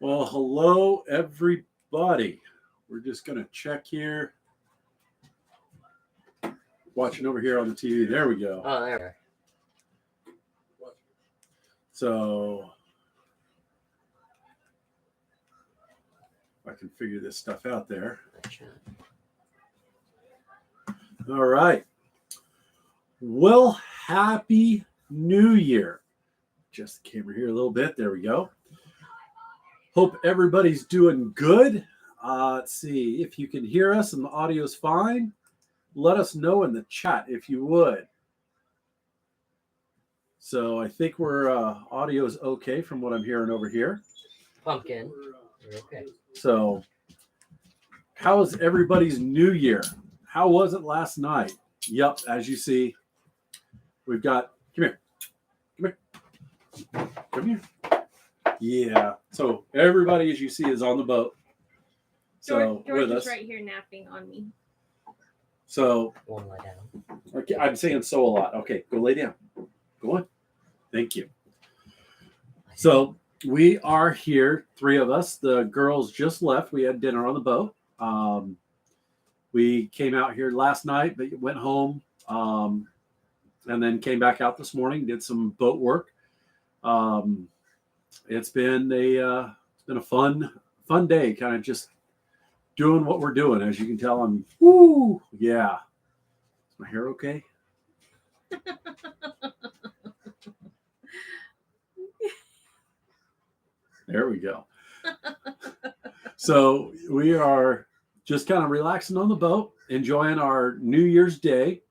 Well, hello, everybody. We're just going to check here. Watching over here on the TV. There we go. Oh, there. So, I can figure this stuff out there. All right. Well, happy New Year. Just the camera here a little bit. There we go. Hope everybody's doing good. Let's see if you can hear us and the audio's fine. Let us know in the chat if you would. So I think we're audio's okay from what I'm hearing over here. Pumpkin. You're okay. So how was everybody's New Year? How was it last night? Yep, as you see, we've got, come here. Yeah. So everybody, as you see, is on the boat. So George with is us. right here napping on me. So Won't lie down. okay, I'm saying so a lot. Okay, go lay down. Go on. Thank you. So we are here, three of us. The girls just left. We had dinner on the boat. We came out here last night, but went home, and then came back out this morning. Did some boat work. It's been a fun day. Kind of just doing what we're doing. As you can tell, I'm yeah. Is my hair okay? There we go. So we are just kind of relaxing on the boat, enjoying our New Year's Day.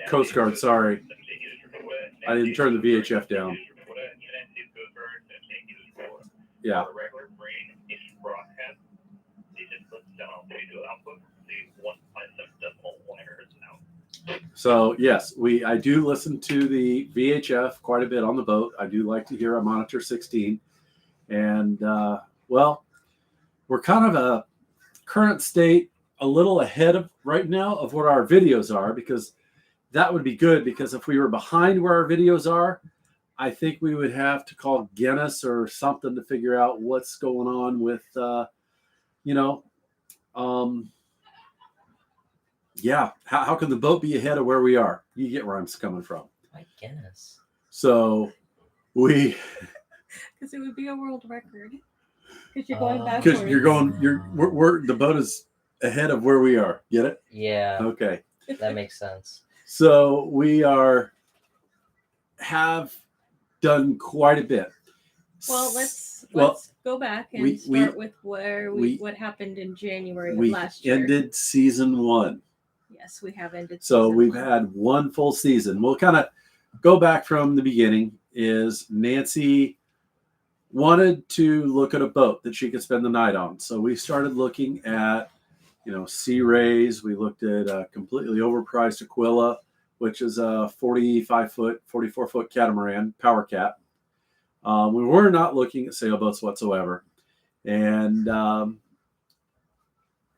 Coast Guard, sorry. I didn't turn the VHF down. Yeah. So yes, I do listen to the VHF quite a bit on the boat. I do like to hear a Monitor 16, and well, we're kind of a current state a little ahead of right now of what our videos are, because that would be good, because if we were behind where our videos are, I think we would have to call Guinness or something to figure out what's going on with yeah, how can the boat be ahead of where we are? You get where I'm coming from. My goodness. So Because it would be a world record. Because you're going backwards. Because we're the boat is ahead of where we are. Get it? Yeah. Okay. That makes sense. So we have done quite a bit. Well, let's go back and start with what happened in January of last year. We ended season 1. Yes, we have ended. So we've had one full season. We'll kind of go back from the beginning. Is Nancy wanted to look at a boat that she could spend the night on. So we started looking at, Sea Rays. We looked at a completely overpriced Aquila, which is a 44-foot catamaran, power cat. We were not looking at sailboats whatsoever. And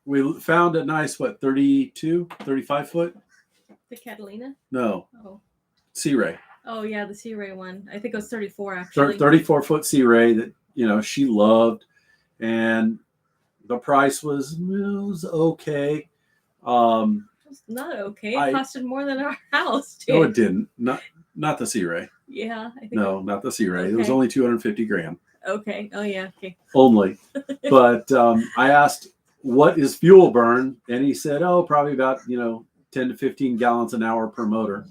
we found a nice, 35 foot? The Catalina? No. Oh. Sea Ray. Oh, yeah, the Sea Ray one. I think it was 34, actually. 34-foot Sea Ray that, she loved. And the price was okay. It's not okay. It costed more than our house, too. No, it didn't. Not the Sea Ray. Yeah. I think No, not the Sea Ray. Okay. It was only $250,000. Okay. Oh, yeah. Okay. Only. But I asked, what is fuel burn? And he said, probably about, 10 to 15 gallons an hour per motor.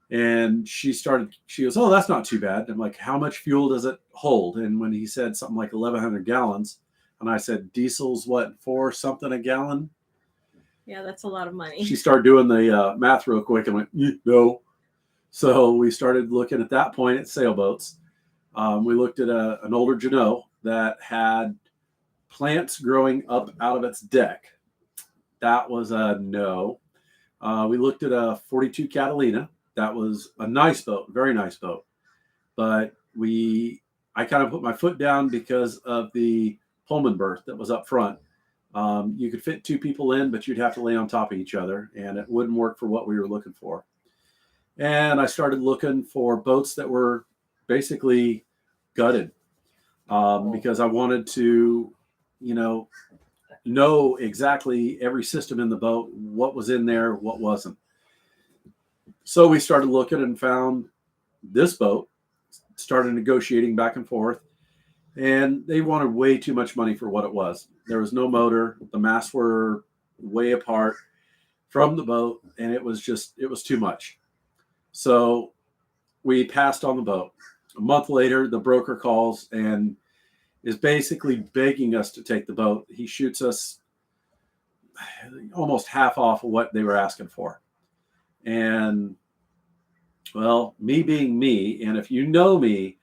And she goes, that's not too bad. I'm like, how much fuel does it hold? And when he said something like 1,100 gallons, and I said, diesel's what, 4 something a gallon? Yeah, that's a lot of money. She started doing the math real quick and went, no. So we started looking at that point at sailboats. We looked at an older Jeanneau that had plants growing up out of its deck. That was a no. We looked at a 42 Catalina. That was a nice boat, very nice boat. But I kind of put my foot down because of the Pullman berth that was up front. You could fit 2 people in, but you'd have to lay on top of each other, and it wouldn't work for what we were looking for. And I started looking for boats that were basically gutted because I wanted to, know exactly every system in the boat, what was in there, what wasn't. So we started looking and found this boat, started negotiating back and forth, and they wanted way too much money for what it was. There was no motor. The masts were way apart from the boat, and it was too much. So we passed on the boat. A month later, the broker calls and is basically begging us to take the boat. He shoots us almost half off of what they were asking for. And, well, me being me, and if you know me,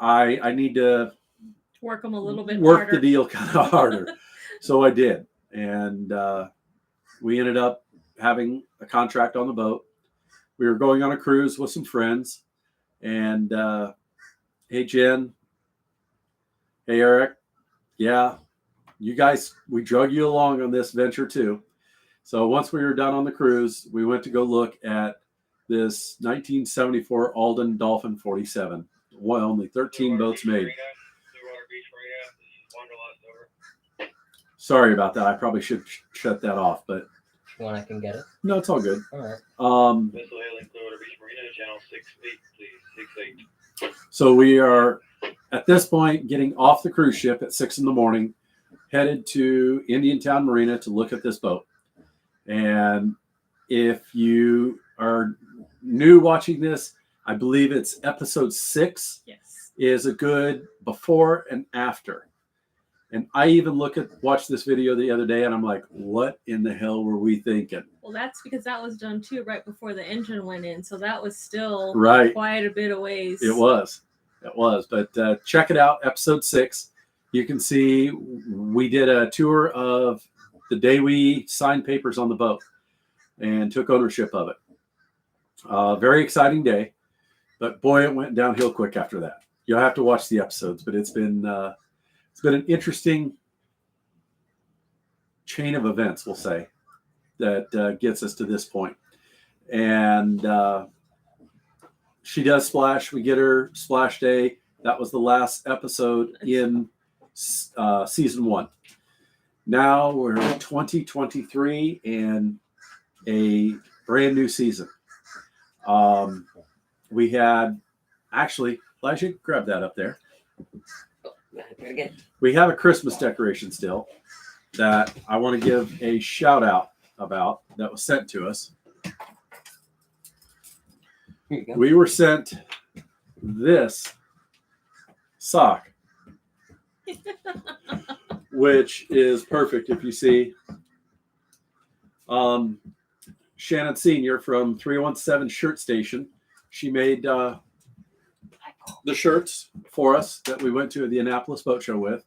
I need to work them a little bit work harder. the deal kind of harder. So I did. And we ended up having a contract on the boat. We were going on a cruise with some friends. And, hey, Jen. Hey, Eric. Yeah, you guys, we drug you along on this venture too. So once we were done on the cruise, we went to go look at this 1974 Alden Dolphin 47. Well, only 13 boats made. Sorry about that. I probably should shut that off, but you want I can get it? No, it's all good. All right. Vessel hailing Clearwater Beach Marina, channel 68, please, 68. So we are at this point getting off the cruise ship at 6 a.m, headed to Indiantown Marina to look at this boat. And if you are new watching this, I believe it's episode 6. Yes. Is a good before and after. And I even watched this video the other day, and I'm like, what in the hell were we thinking? Well, that's because that was done too right before the engine went in, so that was still right. quite a bit of ways. It was. But check it out, episode 6. You can see we did a tour of the day we signed papers on the boat and took ownership of it. Very exciting day, but boy, it went downhill quick after that. You'll have to watch the episodes, but it's been an interesting chain of events, we'll say, that gets us to this point. And she does splash. We get her splash day. That was the last episode in season 1. Now we're in 2023 and a brand new season. We had, actually, Elijah, grab that up there. We have a Christmas decoration still that I want to give a shout out about that was sent to us. Here you go. We were sent this sock, which is perfect. If you see, Shannon Senior from 317 Shirt Station, she made the shirts for us that we went to the Annapolis Boat Show with.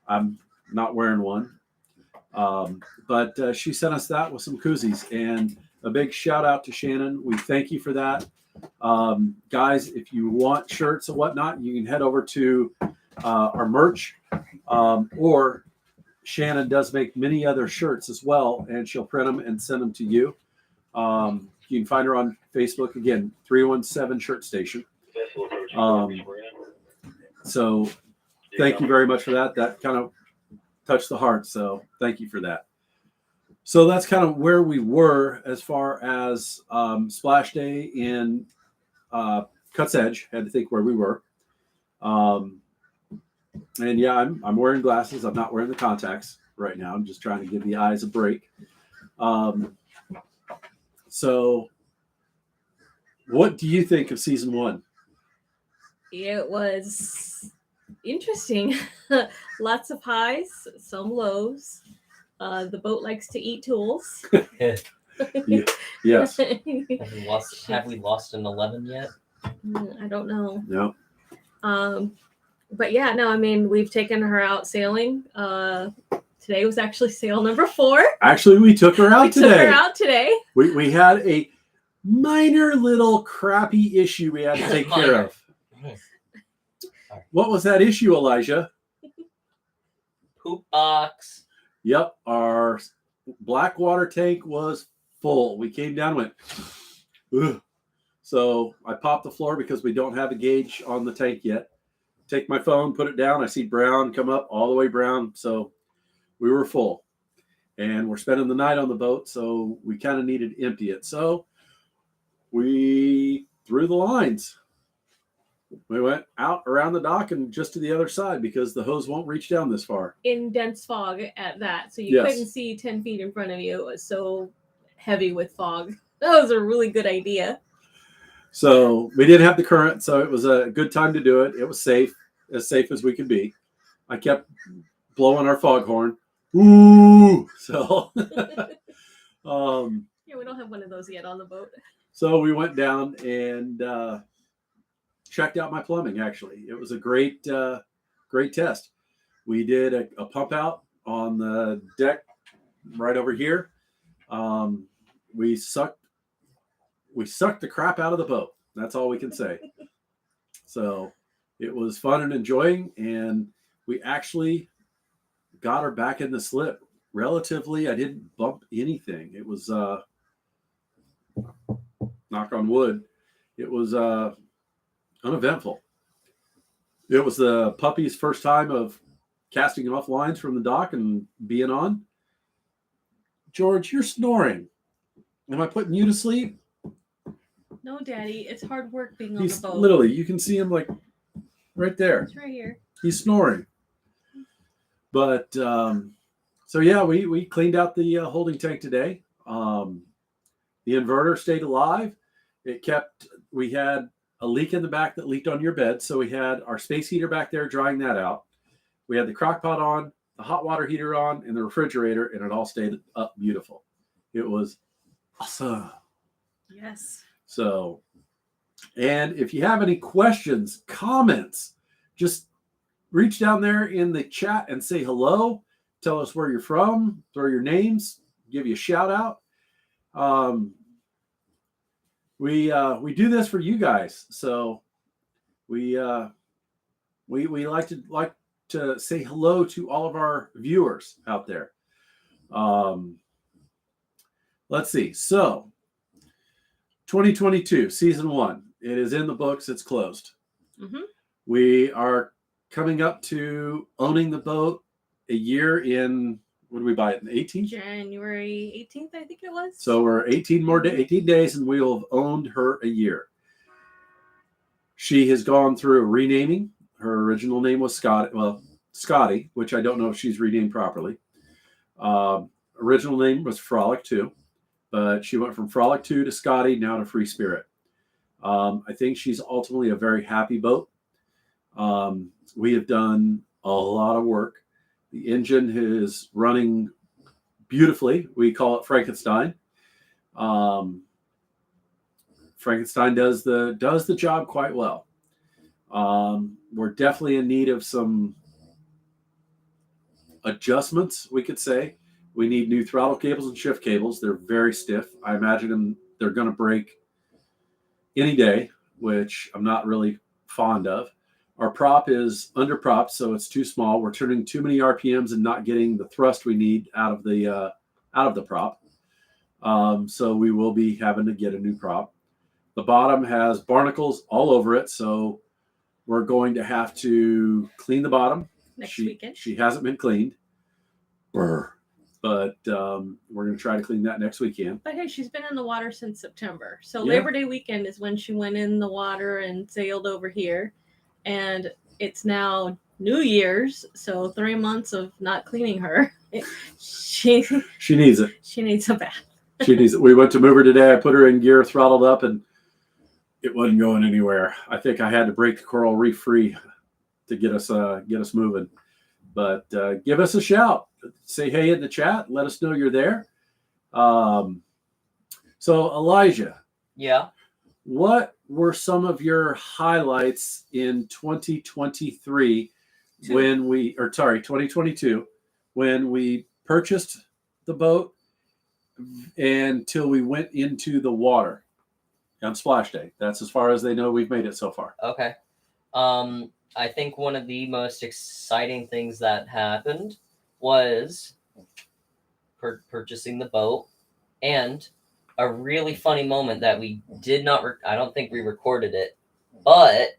I'm not wearing one, but she sent us that with some koozies, and a big shout out to Shannon. We thank you for that. Guys, if you want shirts and whatnot, you can head over to our merch, or Shannon does make many other shirts as well, and she'll print them and send them to you. You can find her on Facebook, again, 317 Shirt Station. So thank you very much for that. That kind of touched the heart. So thank you for that. So that's kind of where we were as far as Splash Day in Cut's Edge. Had to think where we were. And yeah, I'm wearing glasses. I'm not wearing the contacts right now. I'm just trying to give the eyes a break. So what do you think of season 1? It was interesting. Lots of highs, some lows. The boat likes to eat tools. Yes. Have we lost an 11 yet? I don't know. No. But yeah, no, I mean, we've taken her out sailing. Today was actually sail number 4. Actually, we took her out today. Took her out today. We had a minor little crappy issue we had to take care of. What was that issue, Elijah? Poop box. Yep, our black water tank was full. We came down and went, ugh. So I popped the floor because we don't have a gauge on the tank yet. Take my phone, put it down. I see brown come up, all the way brown. So we were full. And we're spending the night on the boat, so we kind of needed to empty it. So we threw the lines. We went out around the dock and just to the other side because the hose won't reach down this far. In dense fog at that. So you Yes. couldn't see 10 feet in front of you. It was so heavy with fog. That was a really good idea. So we didn't have the current, so it was a good time to do it. It was safe as we could be. I kept blowing our foghorn. Ooh! So, Yeah, we don't have one of those yet on the boat. so we went down and checked out my plumbing. Actually, it was a great test. We did a pump out on the deck right over here. We sucked the crap out of the boat. That's all we can say. So it was fun and enjoying, and we actually got her back in the slip relatively. I didn't bump anything. It was knock on wood. It was uneventful. It was the puppy's first time of casting off lines from the dock and being on. George, you're snoring. Am I putting you to sleep? No, Daddy, it's hard work being on He's the boat. literally, you can see him like right there. It's right here. He's snoring. But so yeah, we cleaned out the holding tank today. The inverter stayed alive. We had a leak in the back that leaked on your bed. So we had our space heater back there drying that out. We had the crock pot on, the hot water heater on, and the refrigerator, and it all stayed up beautiful. It was awesome. Yes. So, and if you have any questions, comments, just reach down there in the chat and say hello. Tell us where you're from, throw your names, give you a shout out. We do this for you guys, so we like to say hello to all of our viewers out there. Let's see. So 2022 season 1. It is in the books. It's closed. Mm-hmm. We are coming up to owning the boat a year in, what did we buy it in 18? January 18th, I think it was. So we're 18 days and we'll have owned her a year. She has gone through renaming. Her original name was Scotty, which I don't know if she's renamed properly. Original name was Frolic 2, but she went from Frolic 2 to Scotty, now to Free Spirit. I think she's ultimately a very happy boat. We have done a lot of work. The engine is running beautifully. We call it Frankenstein. Frankenstein does the job quite well. We're definitely in need of some adjustments, we could say. We need new throttle cables and shift cables. They're very stiff. I imagine they're going to break any day, which I'm not really fond of. Our prop is under propped, so it's too small. We're turning too many RPMs and not getting the thrust we need out of the prop. So we will be having to get a new prop. The bottom has barnacles all over it, so we're going to have to clean the bottom. Next weekend. She hasn't been cleaned. Brr. But we're going to try to clean that next weekend. But hey, she's been in the water since September. So Yeah. Labor Day weekend is when she went in the water and sailed over here. And it's now New Year's, so 3 months of not cleaning her. She needs it. She needs a bath. She needs it. We went to move her today. I put her in gear, throttled up, and it wasn't going anywhere. I think I had to break the coral reef free to get us moving. But give us a shout. Say hey in the chat. Let us know you're there. So Elijah. Yeah. What were some of your highlights in 2023 2022 when we purchased the boat until we went into the water on Splash Day? That's as far as they know we've made it so far. Okay. I think one of the most exciting things that happened was purchasing the boat and a really funny moment that we did not. I don't think we recorded it, but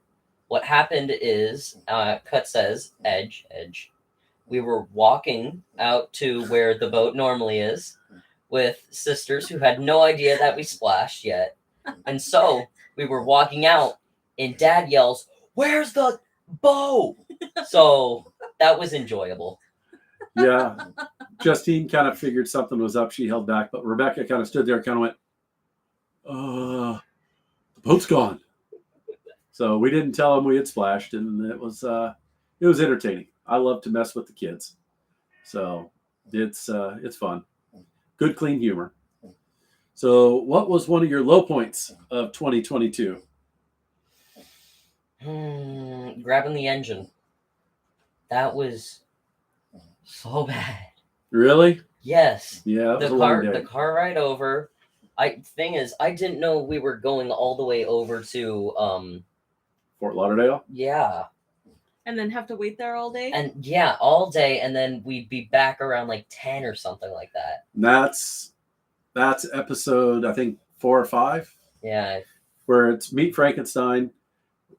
what happened is, Cut says, edge. We were walking out to where the boat normally is with sisters who had no idea that we splashed yet, and so we were walking out, and Dad yells, "Where's the boat?" So that was enjoyable. Yeah. Justine kind of figured something was up. She held back, but Rebecca kind of stood there, kind of went, the boat's gone. So we didn't tell them we had splashed, and it was entertaining. I love to mess with the kids, so it's fun. Good, clean humor. So, what was one of your low points of 2022? Grabbing the engine. That was so bad. Really? Yes. Yeah, it was a long day. The car ride over. Thing is, I didn't know we were going all the way over to Fort Lauderdale? yeah. And then have to wait there all day? And yeah, all day, and then we'd be back around like 10 or something like that. And that's episode, I think, 4 or 5, Yeah. where it's Meet Frankenstein.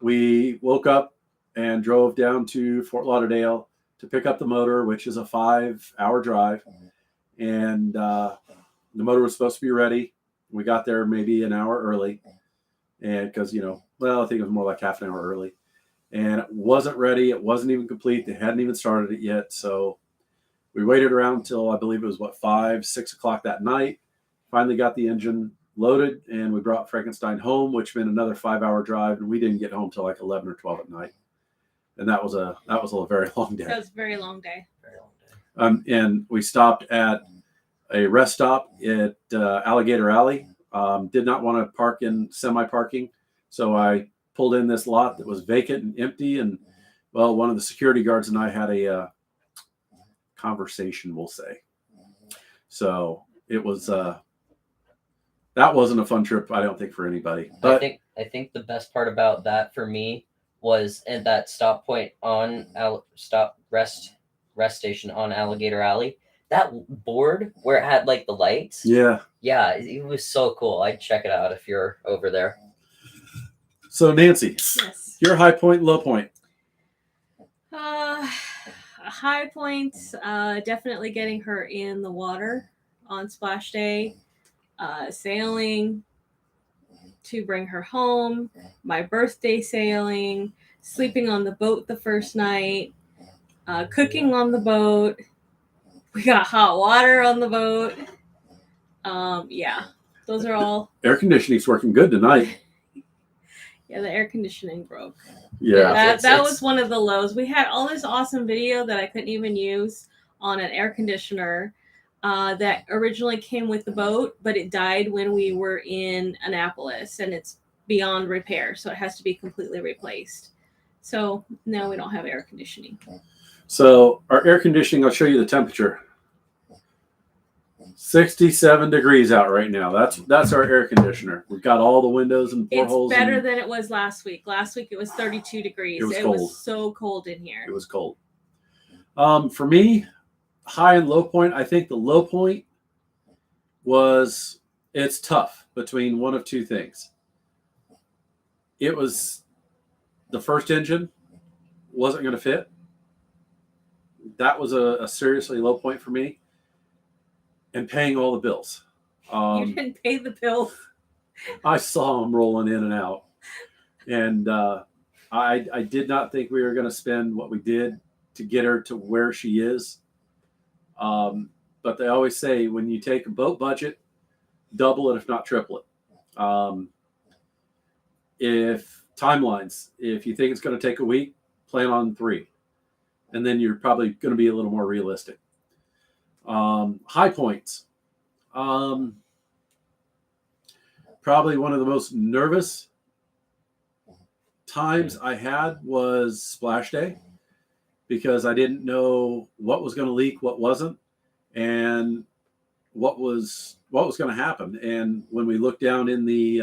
We woke up and drove down to Fort Lauderdale to pick up the motor, which is a 5-hour drive. And the motor was supposed to be ready. We got there maybe an hour early. And because, I think it was more like half an hour early. And it wasn't ready. It wasn't even complete. They hadn't even started it yet. So we waited around till, I believe it was 5, 6 o'clock that night. Finally got the engine loaded, and we brought Frankenstein home, which meant another 5-hour drive. And we didn't get home till like 11 or 12 at night. And that was a very long day. That was a very long day. Very long day. And we stopped at a rest stop at Alligator Alley. Did not want to park in semi-parking. So I pulled in this lot that was vacant and empty. And, well, one of the security guards and I had a conversation, we'll say. So it was, that wasn't a fun trip, I don't think, for anybody. But I think the best part about that for me was at that stop point on rest station on Alligator Alley. That board where it had like the lights. yeah. It was so cool. I'd check it out if you're over there. So, Nancy, Yes. your high point, low point. High points, definitely getting her in the water on splash day, sailing to bring her home, my birthday sailing, sleeping on the boat the first night, cooking on the boat. We got hot water on the boat. Those are all. Air conditioning's working good tonight. Yeah, the air conditioning broke. Yeah. That was one of the lows. We had all this awesome video that I couldn't even use on an air conditioner that originally came with the boat, but it died when we were in Annapolis, and it's beyond repair, so it has to be completely replaced. So now we don't have air conditioning. So our air conditioning, I'll show you the temperature. 67 degrees out right now. That's our air conditioner. We've got all the windows and portholes. It's better than it was last week. Last week it was 32 degrees. It was cold. Was so cold in here. It was cold. For me, high and low point, I think the low point was it's tough between one of two things. It was the first engine wasn't going to fit. That was a seriously low point for me. And paying all the bills. You didn't pay the bills. I saw them rolling in and out. And I did not think we were going to spend what we did to get her to where she is. But they always say when you take a boat budget, double it, if not triple it. If timelines, if you think it's going to take a week, plan on 3. And then you're probably going to be a little more realistic. High points. Probably one of the most nervous times I had was splash day, because I didn't know what was going to leak, what wasn't, and what was going to happen. And when we looked down in the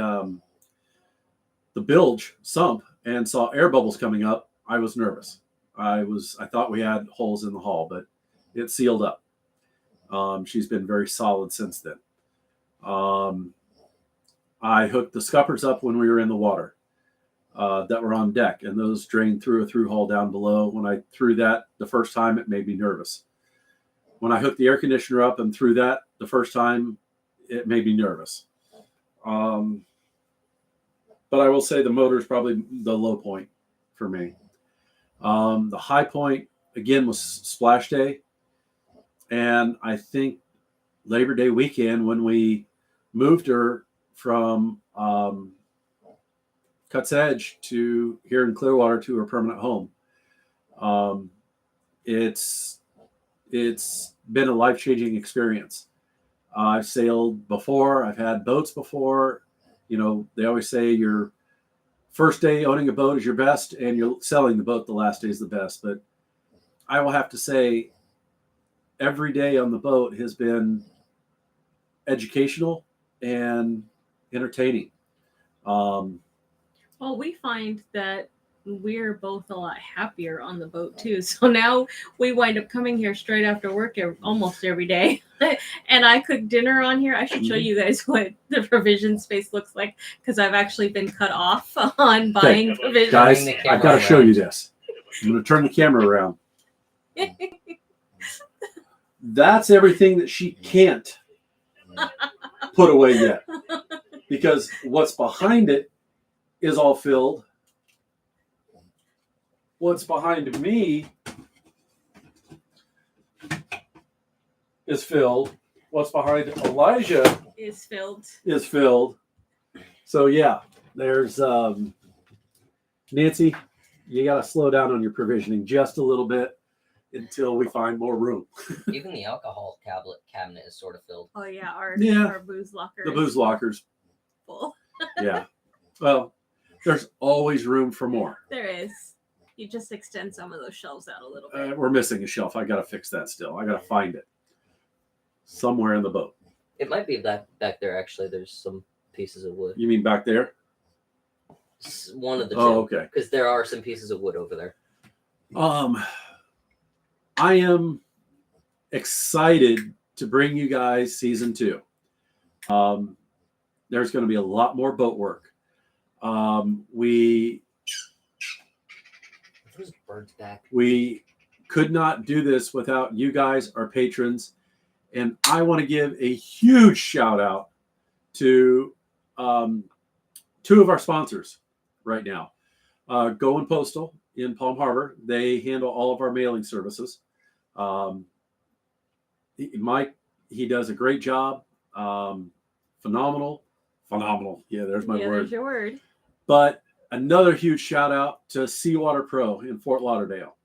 bilge sump and saw air bubbles coming up, I was nervous. I thought we had holes in the hull, but it sealed up. She's been very solid since then. I hooked the scuppers up when we were in the water that were on deck, and those drained through a through hull down below. When I threw that the first time, it made me nervous. When I hooked the air conditioner up and threw that the first time, it made me nervous. But I will say the motor is probably the low point for me. The high point, again, was splash day. And I think Labor Day weekend when we moved her from Cut's Edge to here in Clearwater to her permanent home. It's been a life-changing experience. I've sailed before. I've had boats before. You know, they always say your first day owning a boat is your best, and you're selling the boat the last day is the best. But I will have to say every day on the boat has been educational and entertaining. Well, we find that we're both a lot happier on the boat too. So now we wind up coming here straight after work almost every day. And I cook dinner on here. I should show you guys what the provision space looks like because I've actually been cut off on buying provisions. Guys, Bring the camera I've got to show around. you this. I'm going to turn the camera around. That's everything that she can't put away yet. Because what's behind it is all filled. What's behind me is filled. What's behind Elijah Is filled. is filled. So yeah, there's Nancy, you got to slow down on your provisioning just a little bit until we find more room. Even the alcohol cabinet is sort of filled. Oh yeah, Yeah. our booze locker. The booze lockers. Full. Yeah. Well, there's always room for more. There is. You just extend some of those shelves out a little bit. We're missing a shelf. I got to fix that still. I got to find it somewhere in the boat. It might be back there, actually. There's some pieces of wood. You mean back there? One of the two. Oh, okay. Because there are some pieces of wood over there. I am excited to bring you guys season 2. There's going to be a lot more boat work. Those birds back. We could not do this without you guys, our patrons. And I want to give a huge shout out to 2 of our sponsors right now. Going Postal in Palm Harbor. They handle all of our mailing services. Mike, he does a great job. Phenomenal. Yeah, there's my word. There's your word. But another huge shout out to Seawater Pro in Fort Lauderdale.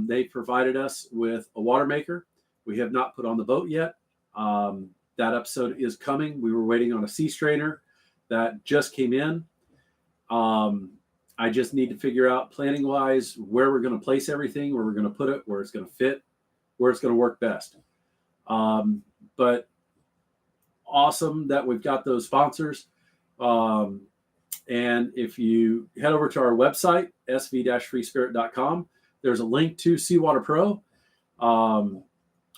They provided us with a water maker. We have not put on the boat yet. That episode is coming. We were waiting on a sea strainer that just came in. I just need to figure out planning wise where we're going to place everything, where we're going to put it, where it's going to fit, where it's going to work best. But awesome that we've got those sponsors. And if you head over to our website, sv-freespirit.com, there's a link to Seawater Pro.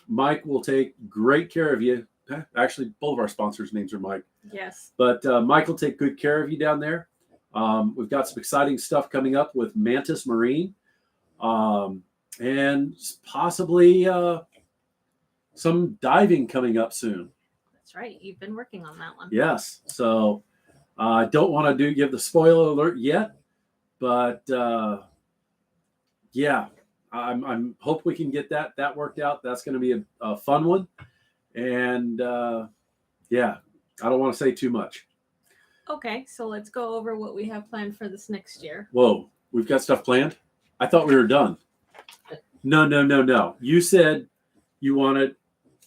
Mike will take great care of you. Actually, both of our sponsors' names are Mike. Yes. But Mike will take good care of you down there. We've got some exciting stuff coming up with Mantis Marine. And possibly some diving coming up soon. That's right. You've been working on that one. Yes. So I don't want to give the spoiler alert yet, but yeah, I'm hope we can get that worked out. That's going to be a fun one. And yeah, I don't want to say too much. Okay, so let's go over what we have planned for this next year. Whoa, we've got stuff planned? I thought we were done. No. You said you wanted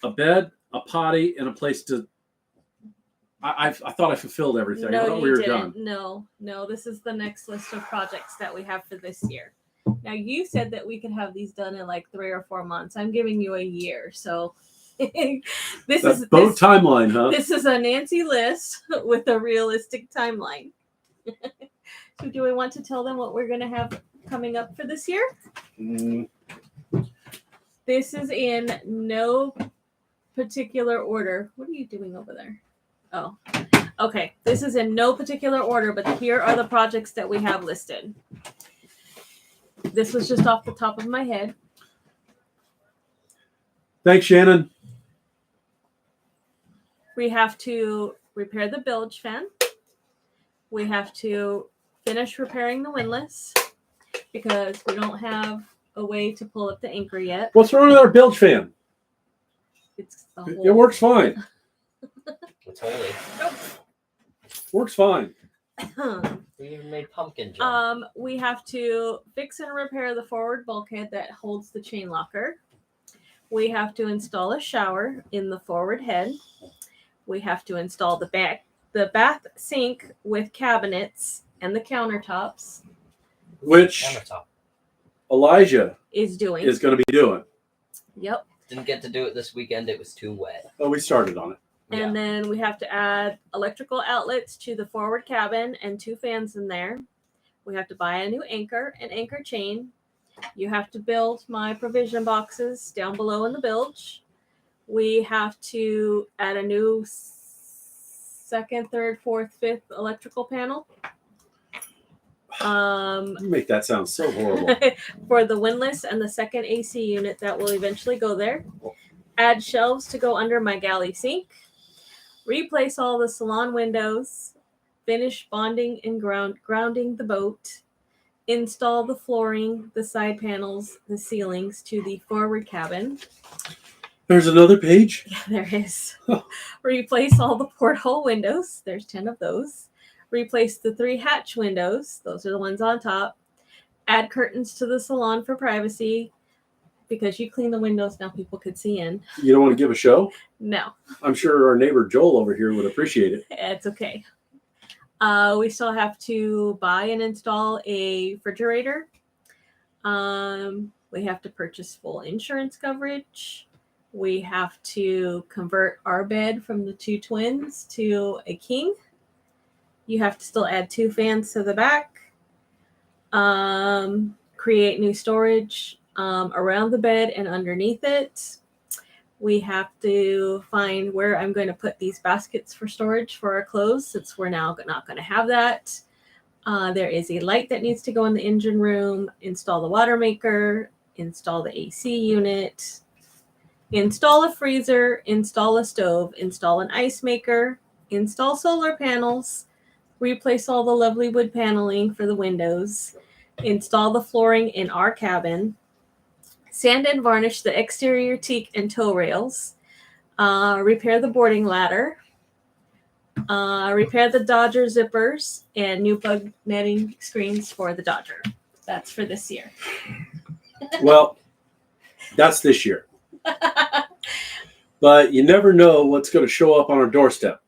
a bed, a potty, and a place to. I thought I fulfilled everything. I No, thought you we were didn't. done. No. This is the next list of projects that we have for this year. Now, you said that we could have these done in like 3 or 4 months. I'm giving you a year, so That's boat timeline, huh? This is a Nancy list with a realistic timeline. So, do we want to tell them what we're going to have coming up for this year? This is in no particular order. What are you doing over there? Oh, Okay, this is in no particular order, but here are the projects that we have listed. This was just off the top of my head. Thanks, Shannon. We have to repair the bilge fan. We have to finish repairing the windlass because we don't have a way to pull up the anchor yet. What's wrong with our bilge fan? It's a It whole works fine. It's holy. Works fine. We even made pumpkin jam. We have to fix and repair the forward bulkhead that holds the chain locker. We have to install a shower in the forward head. We have to install the bath sink with cabinets and the countertops Which Countertop. Elijah is doing. is going to be doing. Yep. Didn't get to do it this weekend. It was too wet. Oh, we started on it. And then we have to add electrical outlets to the forward cabin and 2 fans in there. We have to buy a new anchor and anchor chain. You have to build my provision boxes down below in the bilge. We have to add a new 2nd, 3rd, 4th, 5th electrical panel. You make that sound so horrible. For the windlass and the 2nd AC unit that will eventually go there. Add shelves to go under my galley sink. Replace all the salon windows. Finish bonding and grounding the boat. Install the flooring, the side panels, the ceilings to the forward cabin. There's another page. Yeah, there is. Replace all the porthole windows. There's 10 of those. Replace the 3 hatch windows. Those are the ones on top. Add curtains to the salon for privacy. Because you clean the windows, now people could see in. You don't want to give a show? No, I'm sure our neighbor Joel over here would appreciate it. it's okay. We still have to buy and install a refrigerator. We have to purchase full insurance coverage. We have to convert our bed from the 2 twins to a king. You have to still add 2 fans to the back. Create new storage around the bed and underneath it. We have to find where I'm going to put these baskets for storage for our clothes, since we're now not going to have that. There is a light that needs to go in the engine room. Install the water maker. Install the AC unit. Install a freezer. Install a stove. Install an ice maker. Install solar panels. Replace all the lovely wood paneling for the windows. Install the flooring in our cabin. Sand and varnish the exterior teak and tow rails. Repair the boarding ladder. Repair the Dodger zippers and new bug netting screens for the Dodger. That's for this year. Well, that's this year. But you never know what's going to show up on our doorstep.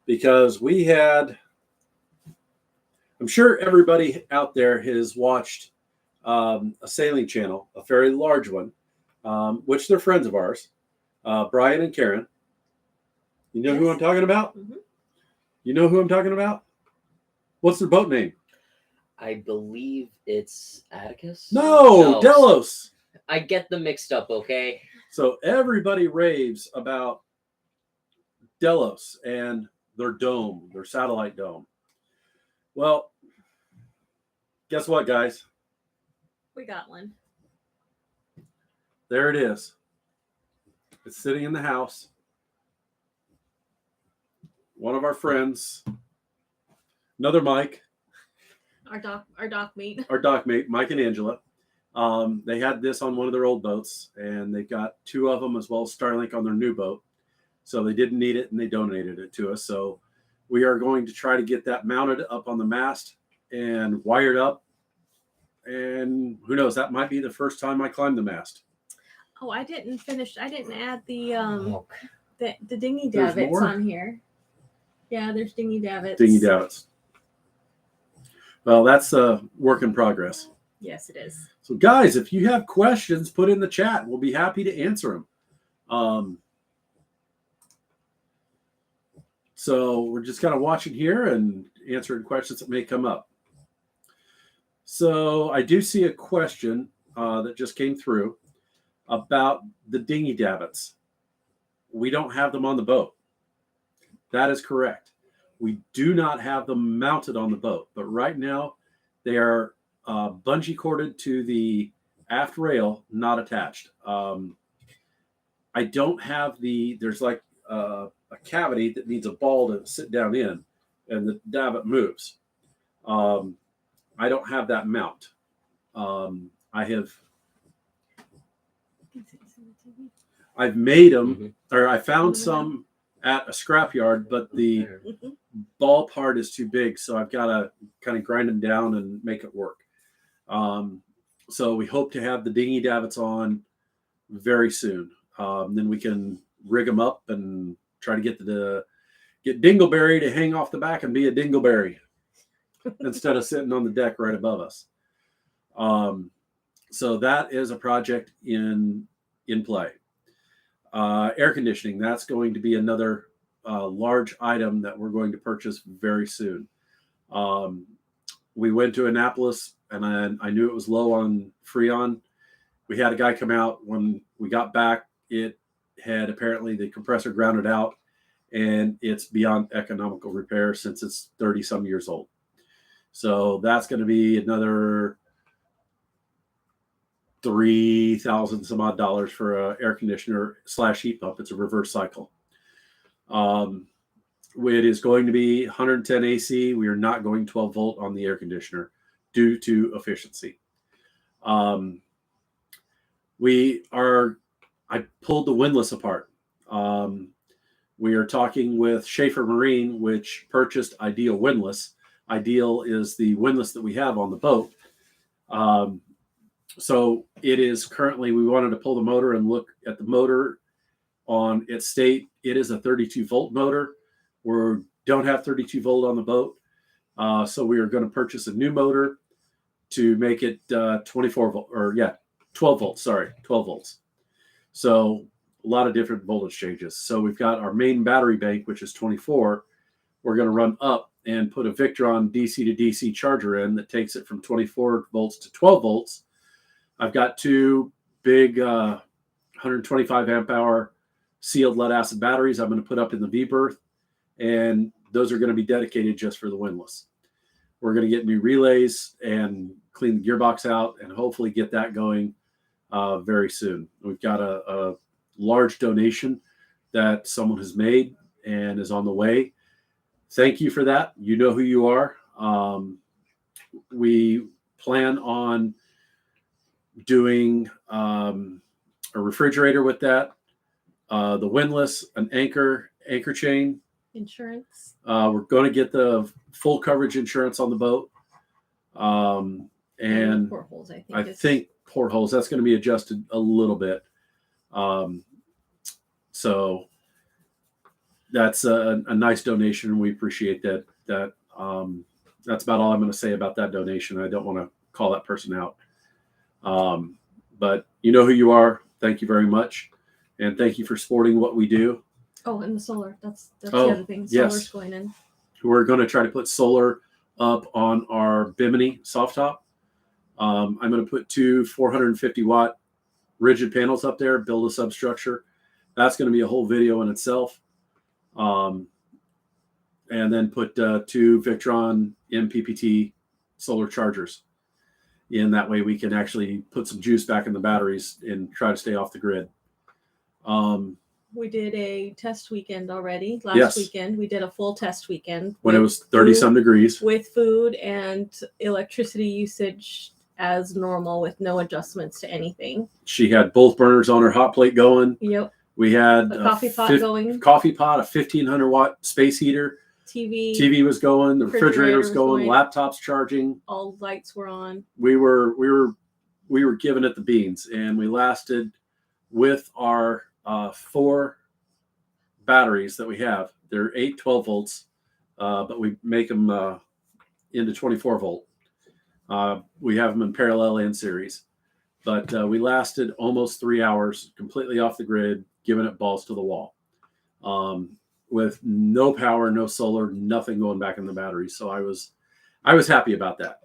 Because we had, I'm sure everybody out there has watched a sailing channel, a very large one, which they're friends of ours, Brian and Karen. You know who I'm talking about? Mhm. You know who I'm talking about? What's their boat name? I believe it's Atticus. No, Delos. I get them mixed up. Okay. So everybody raves about Delos and their dome, their satellite dome. Well, guess what, guys? We got one. There it is. It's sitting in the house. One of our friends, another Mike, Our dock mate. our dock mate, Mike and Angela. They had this on one of their old boats, and they got 2 of them as well as Starlink on their new boat. So they didn't need it, and they donated it to us. So we are going to try to get that mounted up on the mast and wired up. And who knows, that might be the first time I climb the mast. Oh, I didn't finish. I didn't add the Milk. the dinghy There's davits more? on here. Yeah, there's dinghy davits. Dingy davits. Well, that's a work in progress. Yes, it is. So, guys, if you have questions, put in the chat. We'll be happy to answer them. So we're just kind of watching here and answering questions that may come up. So I do see a question that just came through about the dinghy davits. We don't have them on the boat. That is correct. We do not have them mounted on the boat, but right now they are bungee corded to the aft rail, not attached. I don't have there's like a cavity that needs a ball to sit down in, and the davit moves. I don't have that mount. I've made them, or I found some at a scrapyard, but the ball part is too big, so I've got to kind of grind them down and make it work. So we hope to have the dinghy davits on very soon. Then we can rig them up and try to get Dingleberry to hang off the back and be a Dingleberry instead of sitting on the deck right above us. So that is a project in play. Air conditioning, that's going to be another large item that we're going to purchase very soon. We went to Annapolis, and I knew it was low on Freon. We had a guy come out. When we got back, it had apparently the compressor grounded out, and it's beyond economical repair since it's 30 some years old. So that's going to be another $3,000 some odd dollars for an air conditioner / heat pump. It's a reverse cycle. It is going to be 110 AC. We are not going 12 volt on the air conditioner due to efficiency. I pulled the windlass apart. We are talking with Schaefer Marine, which purchased Ideal Windlass. Ideal is the windlass that we have on the boat. So it is currently, we wanted to pull the motor and look at the motor on its state. It is a 32 volt motor. We don't have 32 volt on the boat. So we are going to purchase a new motor to make it 24 volt, or 12 volts, 12 volts. So a lot of different voltage changes. So we've got our main battery bank, which is 24. We're going to run up and put a Victron DC to DC charger in that takes it from 24 volts to 12 volts. I've got two big 125 amp hour sealed lead acid batteries I'm going to put up in the V-berth, and those are going to be dedicated just for the windlass. We're going to get new relays and clean the gearbox out and hopefully get that going very soon. We've got a large donation that someone has made and is on the way. Thank you for that. You know who you are. We plan on doing a refrigerator with that, the windlass, an anchor chain, Insurance. we're going to get the full coverage insurance on the boat, and Portholes, I think portholes, that's going to be adjusted a little bit. So that's a nice donation, and we appreciate that. That's about all I'm going to say about that donation. I don't want to call that person out. But you know who you are. Thank you very much. And thank you for supporting what we do. Oh, and the solar. That's the other thing. Yes. Solar's going in. We're going to try to put solar up on our Bimini soft top. I'm going to put two 450 watt rigid panels up there, build a substructure. That's going to be a whole video in itself. And then put two Victron MPPT solar chargers in. That way we can actually put some juice back in the batteries and try to stay off the grid. We did a test weekend already. Last weekend, we did a full test weekend. When it was 30 some degrees. With food and electricity usage as normal with no adjustments to anything. She had both burners on her hot plate going. Yep. We had a coffee pot going. Coffee pot, a 1500 watt space heater. TV was going. The refrigerator was going. Laptops charging. All lights were on. We were giving it the beans, and we lasted with our 4 batteries that we have. They're 8 12 volts, but we make them into 24 volt. We have them in parallel and series, but we lasted almost 3 hours completely off the grid, giving it balls to the wall, with no power, no solar, nothing going back in the battery. So I was happy about that.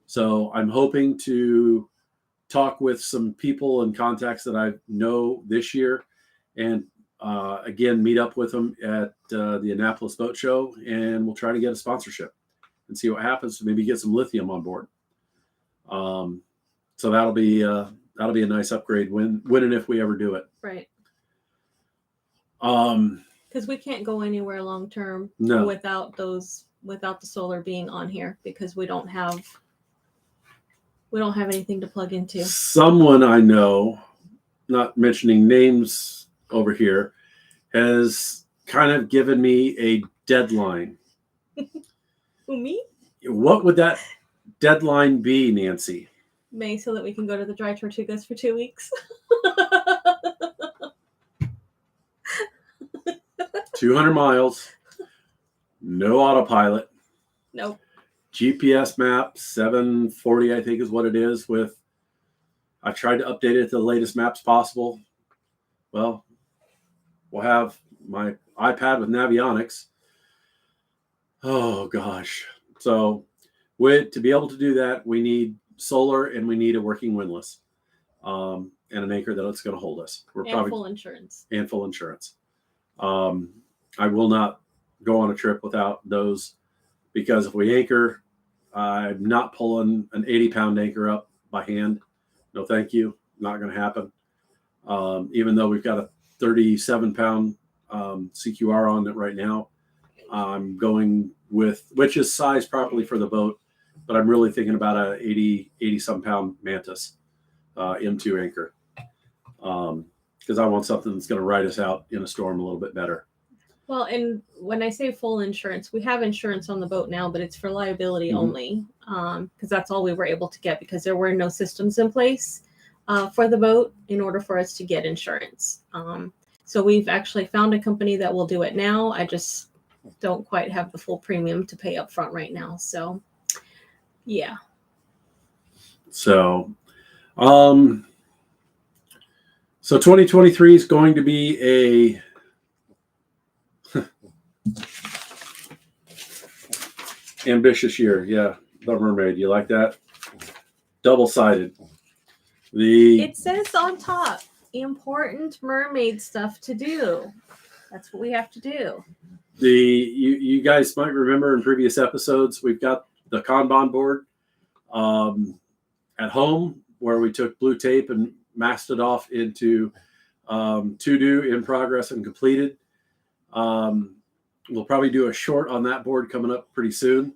So I'm hoping to talk with some people and contacts that I know this year and again, meet up with them at the Annapolis Boat Show, and we'll try to get a sponsorship and see what happens. Maybe get some lithium on board. So that'll be a nice upgrade when and if we ever do it. Right. Um, Because we can't go anywhere long term No. without the solar being on here, because we don't have anything to plug into. Someone I know, not mentioning names over here, has kind of given me a deadline. Who, me? What would that deadline be, Nancy? May, so that we can go to the Dry Tortugas for 2 weeks. 200 miles, no autopilot, Nope. GPS map, 740, I think is what it is. I tried to update it to the latest maps possible. Well, we'll have my iPad with Navionics. Oh gosh. So to be able to do that, we need solar and we need a working windlass, and an anchor that's going to hold us. And full insurance. And full insurance. I will not go on a trip without those, because if we anchor, I'm not pulling an 80-pound anchor up by hand. No, thank you. Not going to happen. Even though we've got a 37-pound CQR on it right now, I'm going with, which is sized properly for the boat, but I'm really thinking about a 80-some pound Mantis M2 anchor, because I want something that's going to ride us out in a storm a little bit better. Well, and when I say full insurance, we have insurance on the boat now, but it's for liability only, because that's all we were able to get, because there were no systems in place for the boat in order for us to get insurance. So we've actually found a company that will do it now. I just don't quite have the full premium to pay up front right now. So, yeah. So 2023 is going to be a ambitious year. Yeah, The Mermaid. You like that? Double-sided. It says on top, important mermaid stuff to do. That's what we have to do. You guys might remember in previous episodes, we've got the Kanban board at home, where we took blue tape and masked it off into to do, in progress, and completed. We'll probably do a short on that board coming up pretty soon.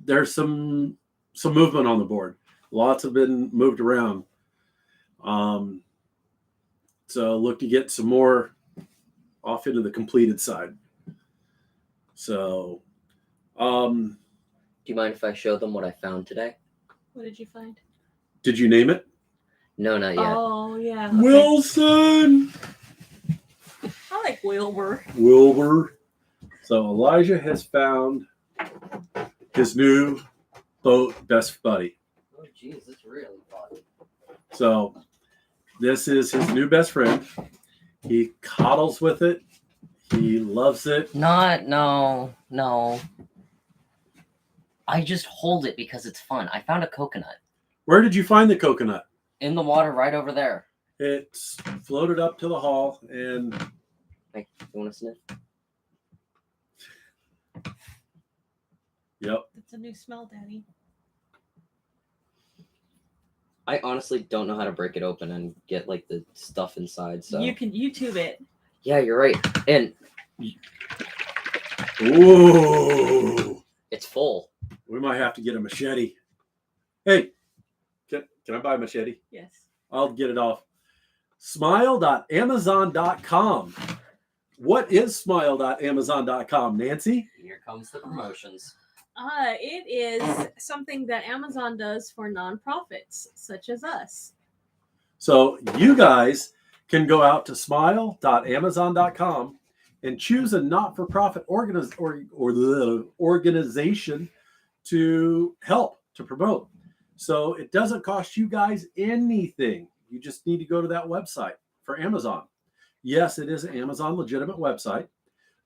There's some movement on the board. Lots have been moved around. So look to get some more off into the completed side. So, Do you mind if I show them what I found today? What did you find? did you name it? No, not yet. Oh, yeah. Okay. Wilson. I like Wilbur. Wilbur. So Elijah has found his new boat best buddy. Oh, jeez, it's really fun. So this is his new best friend. He coddles with it. He loves it. No. I just hold it because it's fun. I found a coconut Where did you find the coconut? in the water right over there. It's floated up to the hull, and Hey, you want to sniff? yep. It's a new smell, Daddy. I honestly don't know how to break it open and get like the stuff inside. So You can YouTube it. yeah, you're right. And Ooh. it's full. We might have to get a machete. Hey, can I buy a machete? Yes. I'll get it off. Smile.amazon.com. What is smile.amazon.com, Nancy? Here comes the promotions. It is something that Amazon does for nonprofits such as us. So you guys can go out to smile.amazon.com and choose a not-for-profit organization to help, to promote. So it doesn't cost you guys anything. You just need to go to that website for Amazon. Yes, it is an Amazon legitimate website.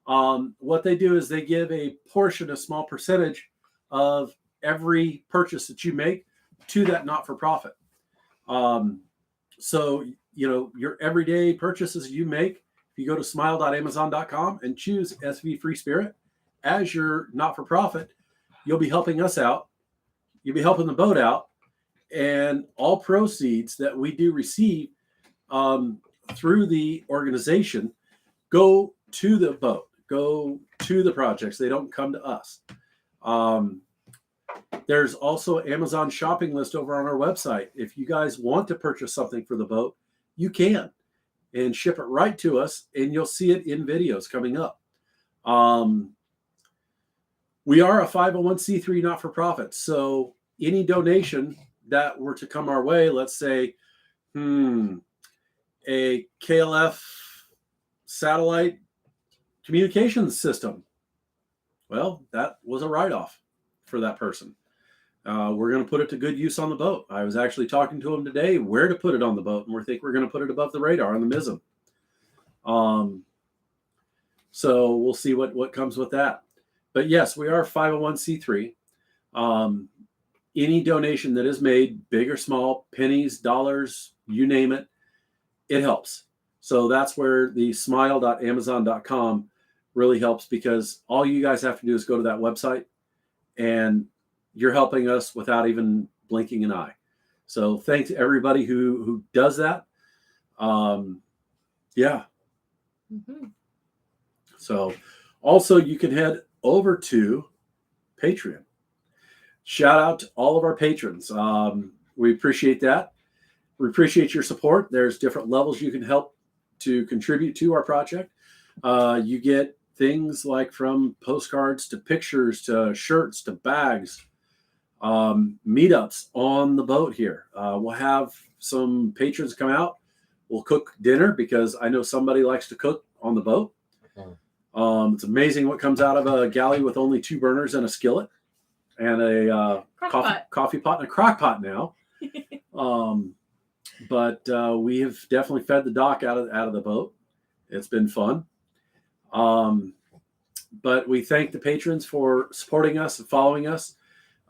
What they do is they give a portion, a small percentage of every purchase that you make to that not-for-profit. So your everyday purchases you make, if you go to smile.amazon.com and choose SV Free Spirit as your not-for-profit, you'll be helping us out. You'll be helping the boat out. And all proceeds that we do receive through the organization go to the boat, go to the projects. They don't come to us. There's also an Amazon shopping list over on our website. If you guys want to purchase something for the boat, you can and ship it right to us, and you'll see it in videos coming up. We are a 501c3 not-for-profit, so any donation that were to come our way, let's say, a KLF satellite communications system, well, that was a write-off for that person. We're going to put it to good use on the boat. I was actually talking to him today where to put it on the boat, and we're going to put it above the radar on the mizzen. So we'll see what comes with that. But yes, we are 501c3. Any donation that is made, big or small, pennies, dollars, you name it, it helps. So that's where the smile.amazon.com really helps, because all you guys have to do is go to that website and you're helping us without even blinking an eye. So thanks to everybody who does that. Yeah. Mm-hmm. So also you can head over to Patreon. Shout out to all of our patrons. We appreciate that. We appreciate your support. There's different levels you can help to contribute to our project. You get things like from postcards to pictures to shirts to bags, meetups on the boat here. We'll have some patrons come out. We'll cook dinner because I know somebody likes to cook on the boat. It's amazing what comes out of a galley with only 2 burners and a skillet and a coffee pot and a crock pot now. But we have definitely fed the dock out of the boat. It's been fun. But we thank the patrons for supporting us and following us.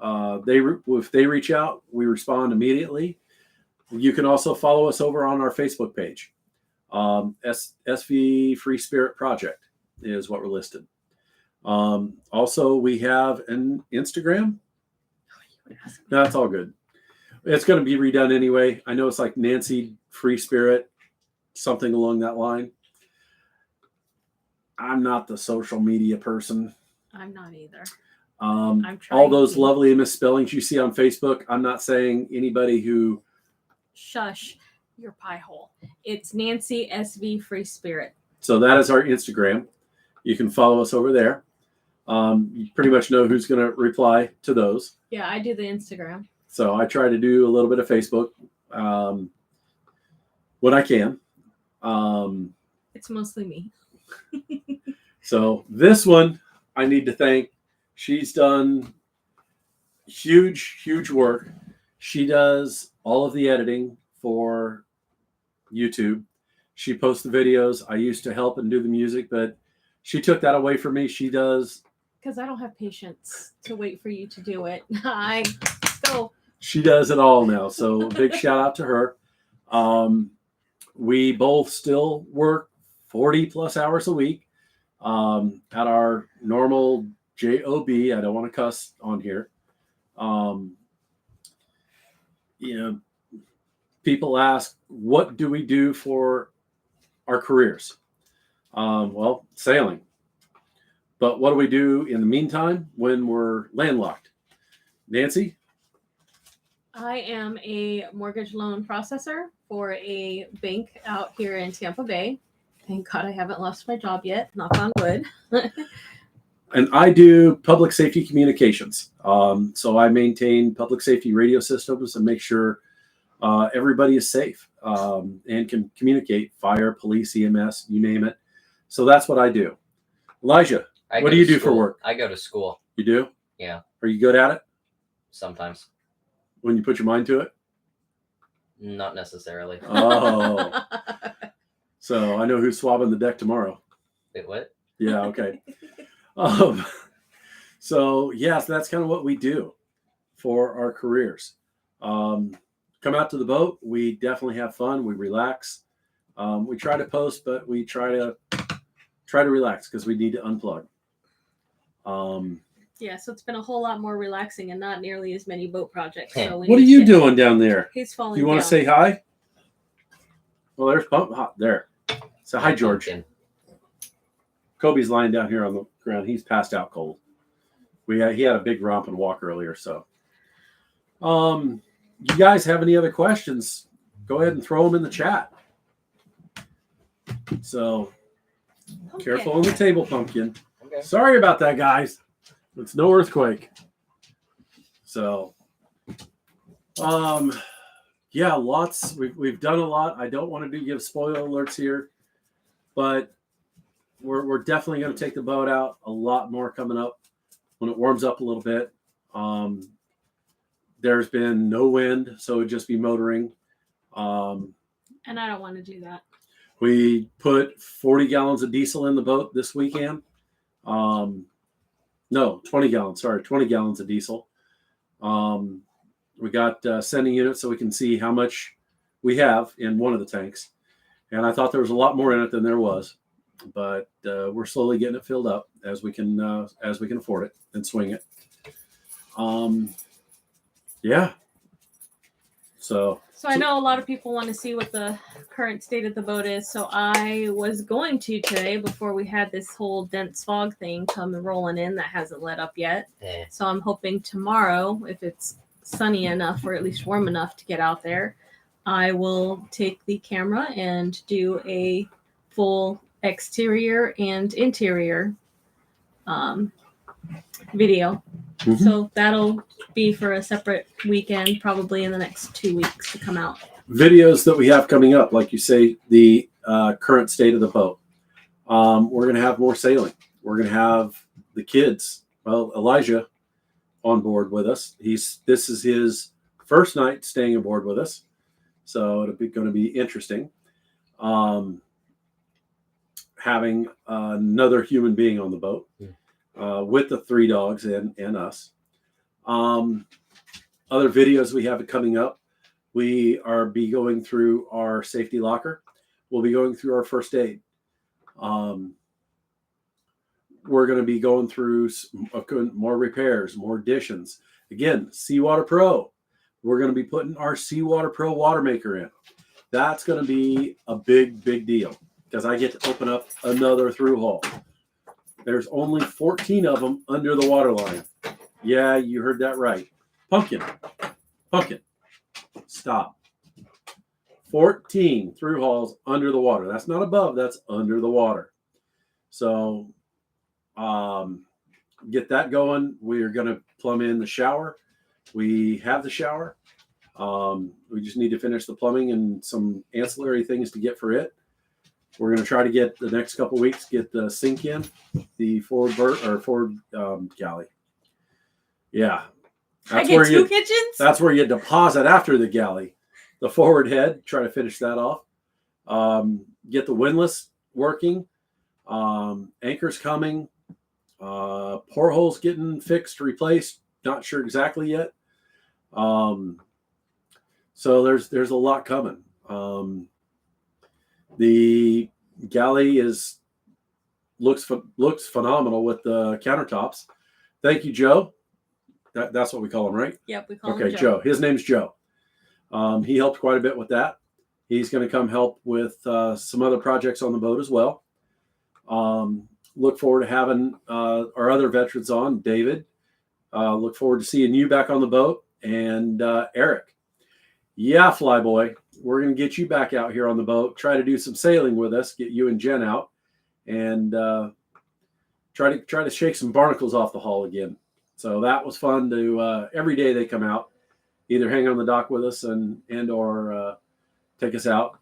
If they reach out, we respond immediately. You can also follow us over on our Facebook page. SV Free Spirit Project is what we're listed. Also, we have an Instagram. No, that's all good. It's going to be redone anyway. I know it's like Nancy Free Spirit, something along that line. I'm not the social media person. I'm not either. I'm trying. All those lovely misspellings you see on Facebook, I'm not saying anybody who... Shush your pie hole. It's Nancy SV Free Spirit. So that is our Instagram. You can follow us over there. You pretty much know who's going to reply to those. Yeah, I do the Instagram. So I try to do a little bit of Facebook when I can. It's mostly me. So this one, I need to thank. She's done huge work. She does all of the editing for YouTube. She posts the videos. I used to help and do the music, but she took that away from me. She does. Because I don't have patience to wait for you to do it. She does it all now. So big shout out to her. We both still work 40 plus hours a week at our normal job. I don't want to cuss on here. People ask, what do we do for our careers? Well, sailing. But what do we do in the meantime when we're landlocked? Nancy? I am a mortgage loan processor for a bank out here in Tampa Bay. Thank God I haven't lost my job yet. Knock on wood. And I do public safety communications. So I maintain public safety radio systems and make sure everybody is safe and can communicate, fire, police, EMS, you name it. So that's what I do. Elijah, what do you do for work? I go to school. You do? Yeah. Are you good at it? Sometimes. When you put your mind to it? Not necessarily. Oh. So I know who's swabbing the deck tomorrow. Wait, what? Yeah, okay. So yes, that's kind of what we do for our careers. come out to the boat. We definitely have fun. We relax. We try to post, but we try to relax because we need to unplug. Yeah, so it's been a whole lot more relaxing and not nearly as many boat projects. So we What are need to you get- doing down there? He's falling Do you want down. to say hi? Well, there's Pump Hot there. So hi, George. Pumpkin. Kobe's lying down here on the ground. He's passed out cold. He had a big romp and walk earlier. So, you guys have any other questions? Go ahead and throw them in the chat. So Pumpkin. careful on the table, Pumpkin. Okay. Sorry about that, guys. It's no earthquake. So, yeah, lots. We've done a lot. I don't want to give spoiler alerts here, but we're definitely going to take the boat out. A lot more coming up when it warms up a little bit. There's been no wind, so it'd just be motoring. And I don't want to do that. We put 40 gallons of diesel in the boat this weekend. No, 20 gallons. Sorry, 20 gallons of diesel. We got sending units so we can see how much we have in one of the tanks. And I thought there was a lot more in it than there was, but we're slowly getting it filled up as we can afford it and swing it. Yeah. So I know a lot of people want to see what the current state of the boat is. So I was going to today before we had this whole dense fog thing come rolling in that hasn't let up yet. Yeah. So I'm hoping tomorrow, if it's sunny enough or at least warm enough to get out there, I will take the camera and do a full exterior and interior video. Mhm. So that'll be for a separate weekend, probably in the next 2 weeks to come out. videos that we have coming up, like you say, the current state of the boat. We're going to have more sailing. We're going to have the kids. Well, Elijah on board with us. This is his first night staying aboard with us, so it'll be going to be interesting. Having another human being on the boat with the 3 dogs and us. Other videos we have coming up. We are going through our safety locker. We'll be going through our first aid. We're going to be going through more repairs, more additions. Again, Seawater Pro. We're going to be putting our Seawater Pro water maker in. That's going to be a big, big deal because I get to open up another through hole. There's only 14 of them under the water line. Yeah, you heard that right. Pumpkin. Stop. 14 through hulls under the water. That's not above, that's under the water. So get that going. We're going to plumb in the shower. We have the shower. We just need to finish the plumbing and some ancillary things to get for it. We're going to try to get the next couple weeks, get the sink in, the forward galley. Yeah. I get 2 kitchens? That's where you deposit after the galley. The forward head, try to finish that off. Get the windlass working. Anchors coming. Portholes getting fixed, replaced. Not sure exactly yet. So there's a lot coming. The galley looks phenomenal with the countertops. Thank you, Joe. That's what we call him, right? Yep, we call him Okay, Joe. His name's Joe. He helped quite a bit with that. He's going to come help with some other projects on the boat as well. Look forward to having our other veterans on. David. Look forward to seeing you back on the boat. And Eric. Yeah, Flyboy. We're going to get you back out here on the boat. Try to do some sailing with us. Get you and Jen out. And try to shake some barnacles off the hull again. So that was fun to every day they come out, either hang on the dock with us and or take us out.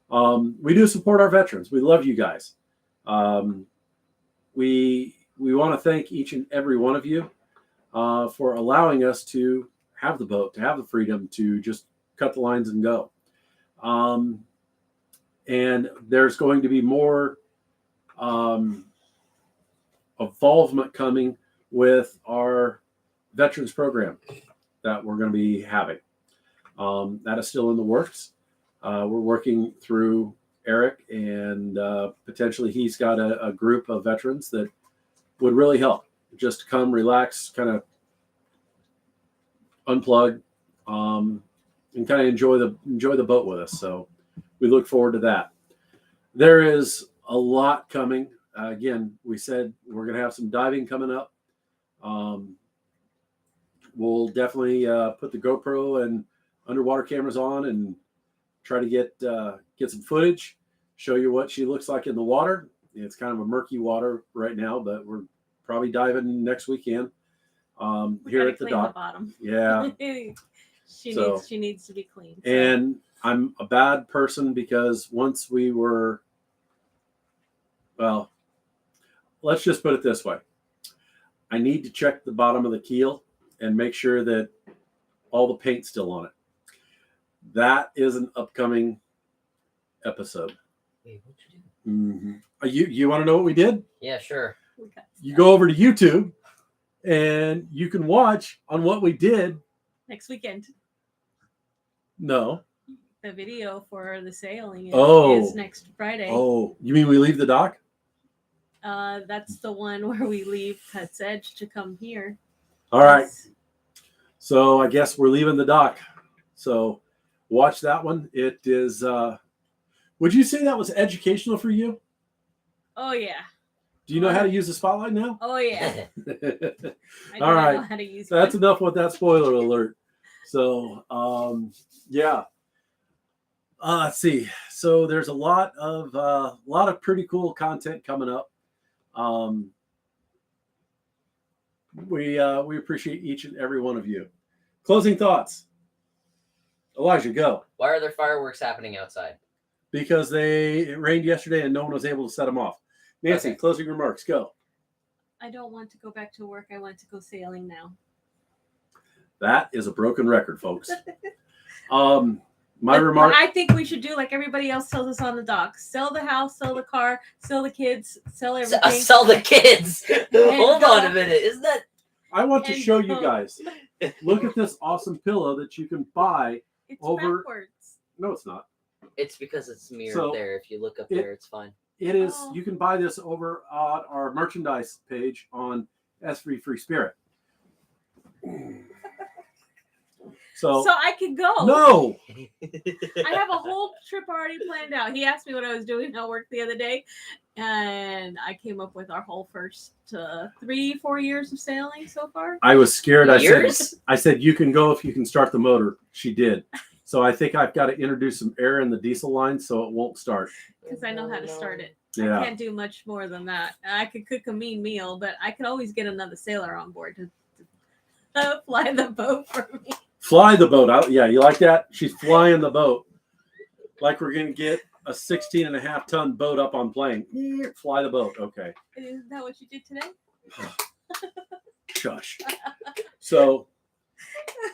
We do support our veterans. We love you guys. We want to thank each and every one of you for allowing us to have the boat, to have the freedom to just cut the lines and go. And there's going to be more involvement coming with our veterans program that we're going to be having. That is still in the works. We're working through Eric, and potentially he's got a group of veterans that would really help. Just come, relax, kind of unplug, and kind of enjoy the boat with us. So we look forward to that. There is a lot coming. Again, we said we're going to have some diving coming up. We'll definitely put the GoPro and underwater cameras on and try to get some footage, show you what she looks like in the water. It's kind of a murky water right now, but we're probably diving next weekend here at the dock. Bottom. Yeah. she needs to be clean. So. And I'm a bad person because once we were, well, let's just put it this way. I need to check the bottom of the keel and make sure that all the paint's still on it. That is an upcoming episode. Wait, what'd you do? Mm-hmm. You want to know what we did? Yeah, sure. You go over to YouTube and you can watch on what we did. Next weekend. No. The video for the sailing is next Friday. Oh, you mean we leave the dock? That's the one where we leave Cut's Edge to come here. All right. So I guess we're leaving the dock. So watch that one. It is, would you say that was educational for you? Oh, yeah. Do you know how to use the spotlight now? Oh, yeah. I All right. know how to use That's it. enough with that spoiler alert. So, yeah. Let's see. So there's a lot of pretty cool content coming up. We appreciate each and every one of you. Closing thoughts. Elijah, go. Why are there fireworks happening outside? Because it rained yesterday and no one was able to set them off. Nancy, Okay. Closing remarks. Go. I don't want to go back to work. I want to go sailing now. That is a broken record, folks. My remark. I think we should do like everybody else tells us on the dock. Sell the house, sell the car, sell the kids, sell everything. Sell the kids. Hold on a minute. Isn't that? I want to and show go. you guys. Look at this awesome pillow that you can buy. It's over- backwards. No, it's not. It's because it's mirrored So, there. If you look up there, it's fine. It is. Oh. You can buy this over on our merchandise page on SV Free Spirit. So I could go. no. I have a whole trip already planned out. He asked me what I was doing at work the other day, and I came up with our whole first 3-4 years of sailing so far. I was scared. Years? I said you can go if you can start the motor. She did. So I think I've got to introduce some air in the diesel line so it won't start. Because I know how to start it. Yeah. I can't do much more than that. I could cook a mean meal, but I could always get another sailor on board to fly the boat for me. Fly the boat out. Yeah, you like that? She's flying the boat. Like we're going to get a 16.5-ton boat up on plane. Fly the boat. Okay. Isn't that what you did today? Shush. So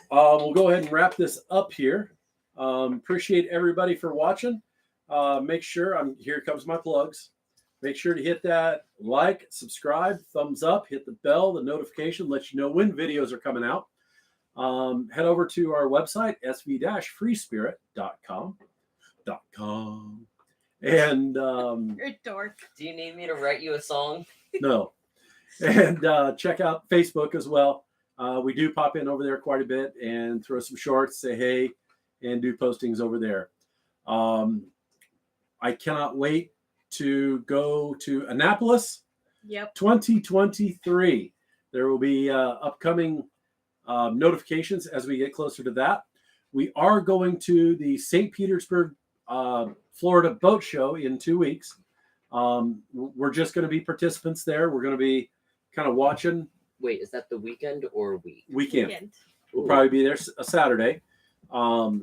we'll go ahead and wrap this up here. Appreciate everybody for watching. Make sure, here comes my plugs. Make sure to hit that like, subscribe, thumbs up, hit the bell, the notification, let you know when videos are coming out. Head over to our website, sv-freespirit.com. And You're a dork. Do you need me to write you a song? no. And check out Facebook as well. We do pop in over there quite a bit and throw some shorts, say hey, and do postings over there. I cannot wait to go to Annapolis Yep. 2023. There will be upcoming notifications as we get closer to that. We are going to the St. Petersburg, Florida boat show in 2 weeks. We're just going to be participants there. We're going to be kind of watching. Wait, is that the weekend or week? Weekend. We'll probably be there a Saturday. We're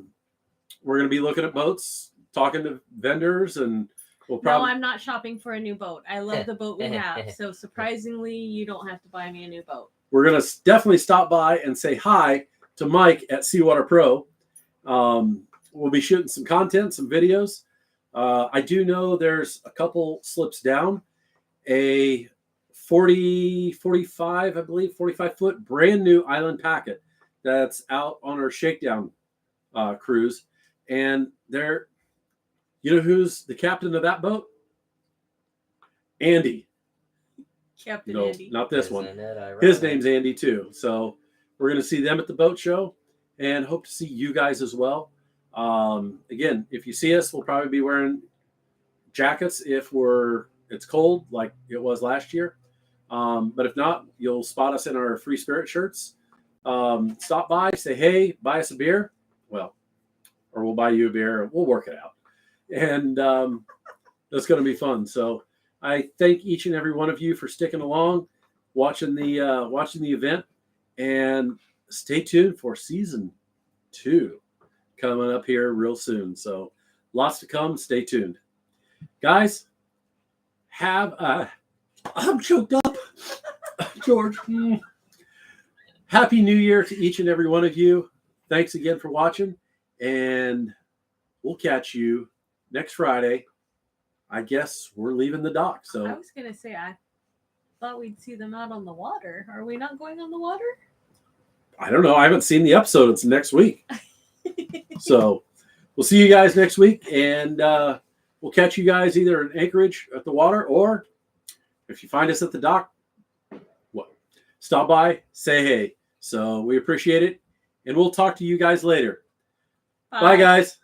going to be looking at boats, talking to vendors, and we'll probably. No, I'm not shopping for a new boat. I love the boat we have. So surprisingly, you don't have to buy me a new boat. We're going to definitely stop by and say hi to Mike at Seawater Pro. We'll be shooting some content, some videos. I do know there's a couple slips down. A 45 foot brand new island packet that's out on our shakedown cruise, and they're, you know, who's the captain of that boat? Andy. Captain No, Andy. not this one. Isn't it ironic? His name's Andy too. So we're going to see them at the boat show, and hope to see you guys as well. Again, if you see us, we'll probably be wearing jackets if it's cold like it was last year. But if not, you'll spot us in our Free Spirit shirts. Stop by, say hey, buy us a beer. Well, or we'll buy you a beer. We'll work it out. And that's going to be fun. So I thank each and every one of you for sticking along, watching the event, and stay tuned for season 2 coming up here real soon. So lots to come. Stay tuned, guys. I'm choked up, George. Happy New Year to each and every one of you. Thanks again for watching, and we'll catch you next Friday. I guess we're leaving the dock. I So was gonna say I thought we'd see them out on the water. Are we not going on the water? I don't know. I haven't seen the episode. It's next week. So we'll see you guys next week, and we'll catch you guys either in Anchorage at the water, or if you find us at the dock, stop by, say hey. So we appreciate it, and we'll talk to you guys later. Bye guys.